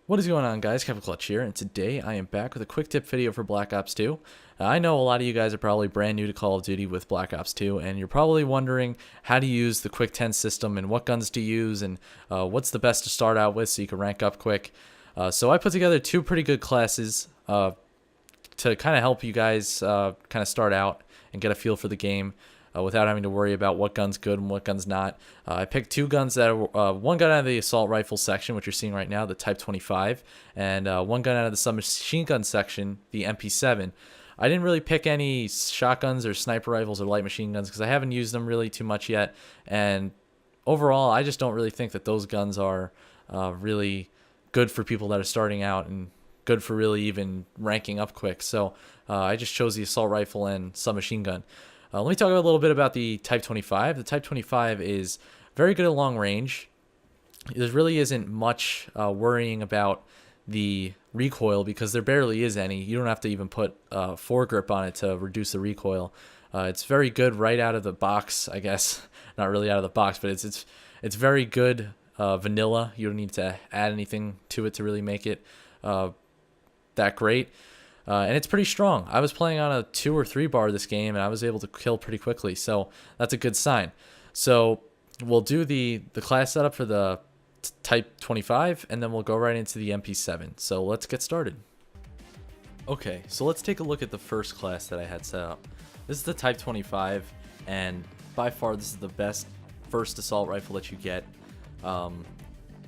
What is going on, guys? Kevin Clutch here, and today I am back with a quick tip video for Black Ops 2. I know a lot of you guys are probably brand new to Call of Duty with Black Ops 2, and you're probably wondering how to use the Quick 10 system and what guns to use and what's the best to start out with so you can rank up quick. So I put together two pretty good classes to kind of help you guys kind of start out and get a feel for the game. Without having to worry about what gun's good and what gun's not. I picked two guns that are, one gun out of the assault rifle section, which you're seeing right now, the Type 25, and one gun out of the submachine gun section, the MP7. I didn't really pick any shotguns or sniper rifles or light machine guns because I haven't used them really too much yet, and overall I just don't really think that those guns are really good for people that are starting out and good for really even ranking up quick. So I just chose the assault rifle and submachine gun. Let me talk a little bit about the Type 25. The Type 25 is very good at long range. There really isn't much worrying about the recoil because there barely is any. You don't have to even put foregrip on it to reduce the recoil. It's very good right out of the box, I guess. Not really out of the box, but it's very good vanilla. You don't need to add anything to it to really make it that great. And it's pretty strong. I was playing on a 2 or 3 bar this game, and I was able to kill pretty quickly, so that's a good sign. So we'll do the class setup for the Type 25, and then we'll go right into the MP7. So let's get started. Okay, so let's take a look at the first class that I had set up. This is the Type 25, and by far this is the best first assault rifle that you get. I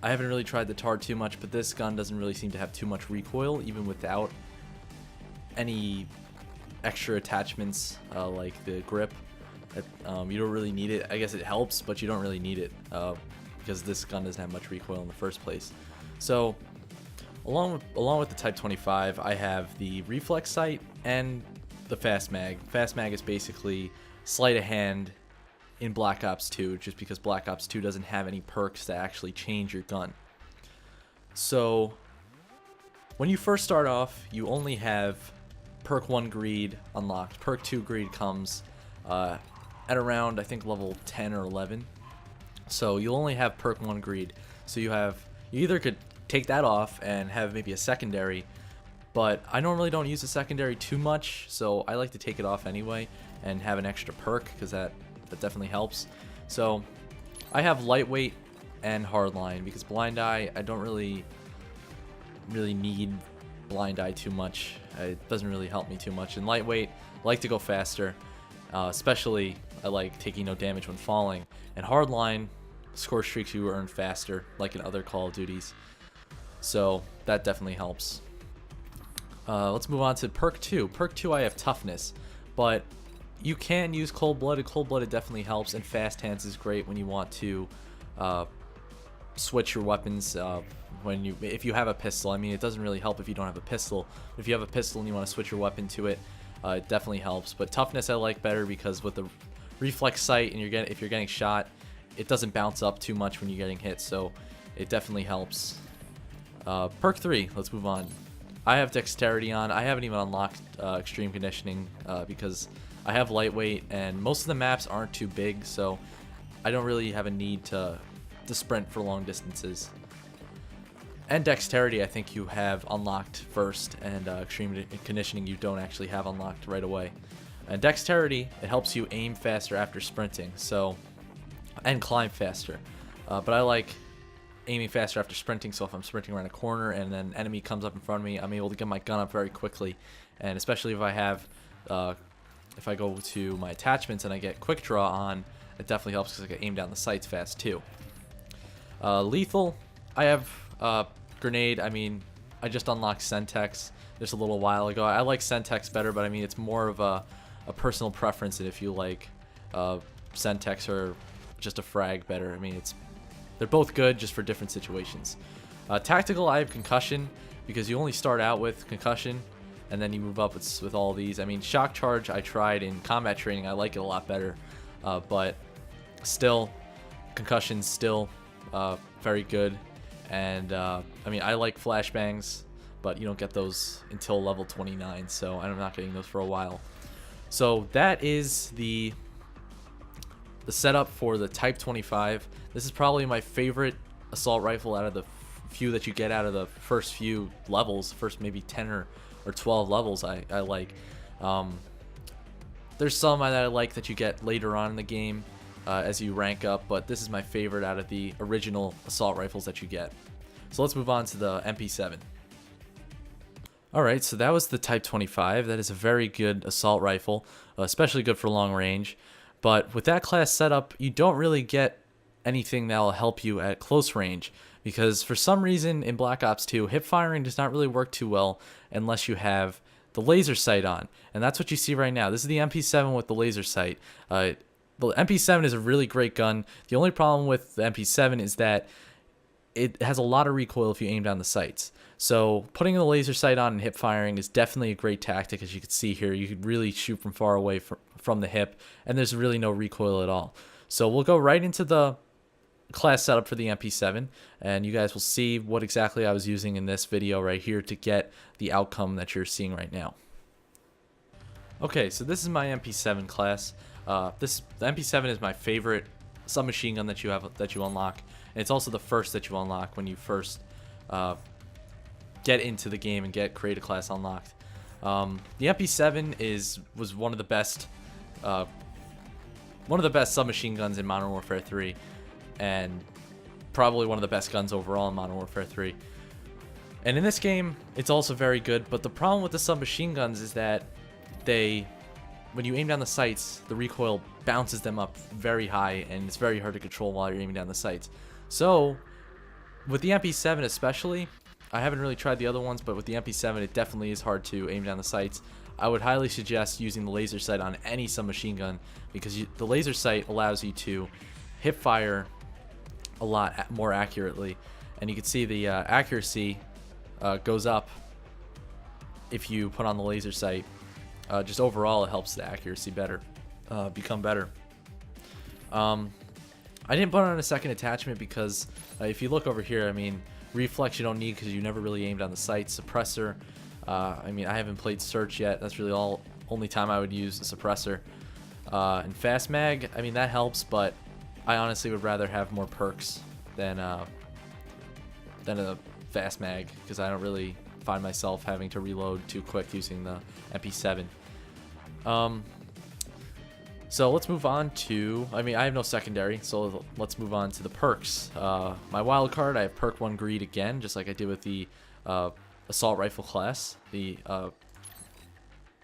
haven't really tried the TAR too much, but this gun doesn't really seem to have too much recoil, even without any extra attachments like the grip. You don't really need it. I guess it helps, but you don't really need it because this gun doesn't have much recoil in the first place. So along with the Type 25, I have the reflex sight and the fast mag. Fast mag is basically sleight of hand in Black Ops 2, just because Black Ops 2 doesn't have any perks that actually change your gun. So when you first start off, you only have Perk 1 Greed unlocked. Perk 2 Greed comes at around, I think, level 10 or 11. So you'll only have Perk 1 Greed. So you either could take that off and have maybe a secondary, but I normally don't use a secondary too much, so I like to take it off anyway and have an extra perk because that definitely helps. So I have lightweight and hardline because blind eye, I don't really need blind eye too much. It doesn't really help me too much. And lightweight, I like to go faster, especially I like taking no damage when falling. And hardline, score streaks you earn faster, like in other Call of Duties. So that definitely helps. Let's move on to Perk 2. Perk 2, I have toughness, but you can use cold-blooded. Cold-blooded definitely helps, and fast hands is great when you want to switch your weapons. If you have a pistol, I mean, it doesn't really help if you don't have a pistol. If you have a pistol and you want to switch your weapon to it, it definitely helps. But toughness I like better because with the reflex sight and if you're getting shot, it doesn't bounce up too much when you're getting hit, so it definitely helps. Perk 3, let's move on. I have dexterity on. I haven't even unlocked extreme conditioning because I have lightweight and most of the maps aren't too big, so I don't really have a need to sprint for long distances. And dexterity I think you have unlocked first, and extreme conditioning you don't actually have unlocked right away. And dexterity, it helps you aim faster after sprinting, so, and climb faster. But I like aiming faster after sprinting, so if I'm sprinting around a corner and an enemy comes up in front of me, I'm able to get my gun up very quickly. And especially if I have, if I go to my attachments and I get quick draw on, it definitely helps because I can aim down the sights fast too. Lethal, I have grenade. I mean, I just unlocked Sentex just a little while ago. I like Sentex better, but I mean, it's more of a personal preference, and if you like Sentex or just a frag better. I mean, they're both good just for different situations. Tactical, I have concussion because you only start out with concussion and then you move up with all these. I mean, shock charge I tried in combat training. I like it a lot better, but still, concussion's still very good. And I mean, I like flashbangs, but you don't get those until level 29, so I'm not getting those for a while. So that is the setup for the Type 25. This is probably my favorite assault rifle out of the few that you get out of the first few levels, first maybe 10 or 12 levels I like. There's some that I like that you get later on in the game as you rank up, but this is my favorite out of the original assault rifles that you get. So let's move on to the MP7. Alright, so that was the Type 25. That is a very good assault rifle, especially good for long range. But with that class setup, you don't really get anything that will help you at close range, because for some reason in Black Ops 2, hip firing does not really work too well unless you have the laser sight on. And that's what you see right now. This is the MP7 with the laser sight. The MP7 is a really great gun. The only problem with the MP7 is that it has a lot of recoil if you aim down the sights. So putting the laser sight on and hip firing is definitely a great tactic. As you can see here, you could really shoot from far away from the hip, and there's really no recoil at all. So we'll go right into the class setup for the MP7, and you guys will see what exactly I was using in this video right here to get the outcome that you're seeing right now. Okay, so this is my MP7 class. The MP7 is my favorite submachine gun that you unlock, and it's also the first that you unlock when you first get into the game and create a class unlocked. The MP7 was one of the best submachine guns in Modern Warfare 3, and probably one of the best guns overall in Modern Warfare 3. And in this game, it's also very good, but the problem with the submachine guns is that when you aim down the sights, the recoil bounces them up very high, and it's very hard to control while you're aiming down the sights. So, with the MP7 especially, I haven't really tried the other ones, but with the MP7, it definitely is hard to aim down the sights. I would highly suggest using the laser sight on any submachine gun, because the laser sight allows you to hip fire a lot more accurately, and you can see the accuracy goes up if you put on the laser sight. Just overall, it helps the accuracy become better. I didn't put on a second attachment because if you look over here, I mean, reflex you don't need because you never really aimed on the sight. Suppressor, I mean, I haven't played search yet. That's really only time I would use the suppressor. And fast mag, I mean, that helps, but I honestly would rather have more perks than a fast mag, because I don't really find myself having to reload too quick using the MP7. So let's move on to, I mean, I have no secondary, so let's move on to the perks. My wild card, I have perk 1 greed again, just like I did with the assault rifle class. I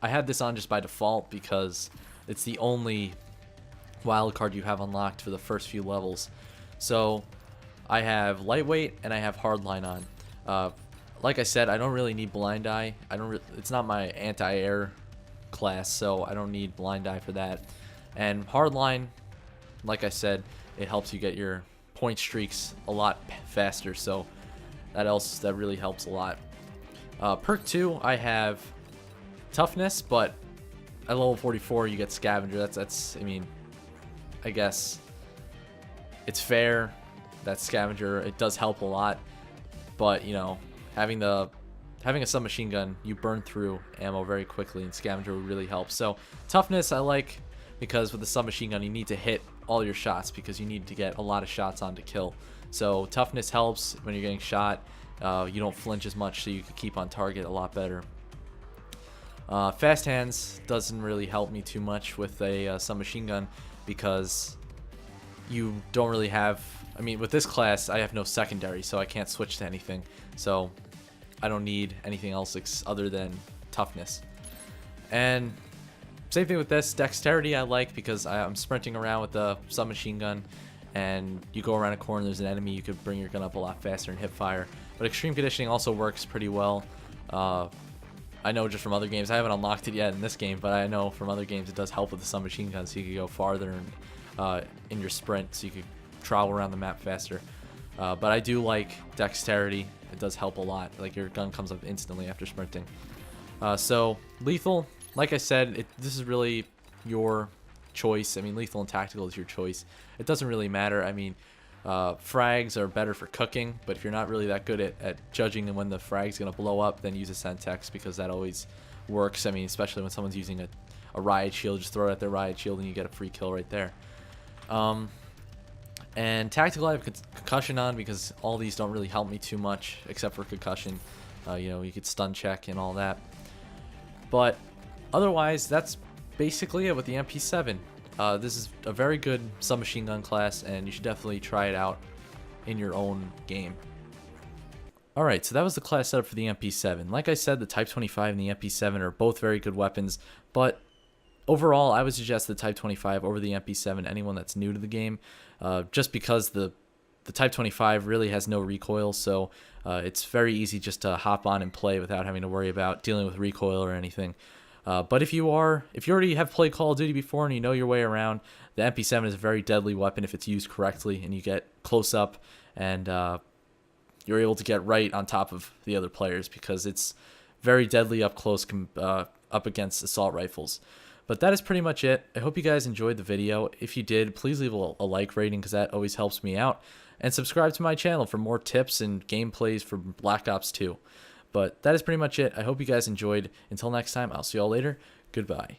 had this on just by default because it's the only wild card you have unlocked for the first few levels. So I have lightweight and I have hardline on. Like I said, I don't really need blind eye. It's not my anti-air class, so I don't need blind eye for that. And hardline, like I said, it helps you get your point streaks a lot faster, so that really helps a lot. Perk 2, I have toughness, but at level 44 you get scavenger. That's I mean, I guess it's fair. That scavenger, it does help a lot, but you know, having a submachine gun, you burn through ammo very quickly, and scavenger would really help. So toughness I like, because with the submachine gun you need to hit all your shots, because you need to get a lot of shots on to kill. So toughness helps when you're getting shot. You don't flinch as much, so you can keep on target a lot better. Fast hands doesn't really help me too much with a submachine gun, because you don't really have, I mean, with this class I have no secondary, so I can't switch to anything, so I don't need anything else other than toughness. And same thing with this. Dexterity I like, because I'm sprinting around with the submachine gun, and you go around a corner, there's an enemy, you could bring your gun up a lot faster and hip fire. But extreme conditioning also works pretty well. I know just from other games, I haven't unlocked it yet in this game, but I know from other games it does help with the submachine gun, so you can go farther in your sprint, so you can travel around the map faster. But I do like dexterity. It does help a lot. Like, your gun comes up instantly after sprinting. So lethal, like I said, this is really your choice. I mean, lethal and tactical is your choice. It doesn't really matter. I mean, frags are better for cooking, but if you're not really that good at judging when the frag's gonna blow up, then use a Sentex, because that always works. I mean, especially when someone's using a riot shield, just throw it at their riot shield and you get a free kill right there. And tactical I have concussion on because all these don't really help me too much except for concussion. You know, you could stun check and all that. But otherwise, that's basically it with the MP7. This is a very good submachine gun class, and you should definitely try it out in your own game. Alright, so that was the class setup for the MP7. Like I said, the Type 25 and the MP7 are both very good weapons, but overall, I would suggest the Type 25 over the MP7 anyone that's new to the game, just because the Type 25 really has no recoil, so it's very easy just to hop on and play without having to worry about dealing with recoil or anything. But if you already have played Call of Duty before and you know your way around, the MP7 is a very deadly weapon if it's used correctly and you get close up and you're able to get right on top of the other players, because it's very deadly up close up against assault rifles. But that is pretty much it. I hope you guys enjoyed the video. If you did, please leave a like rating because that always helps me out. And subscribe to my channel for more tips and gameplays for Black Ops 2. But that is pretty much it. I hope you guys enjoyed. Until next time, I'll see y'all later. Goodbye.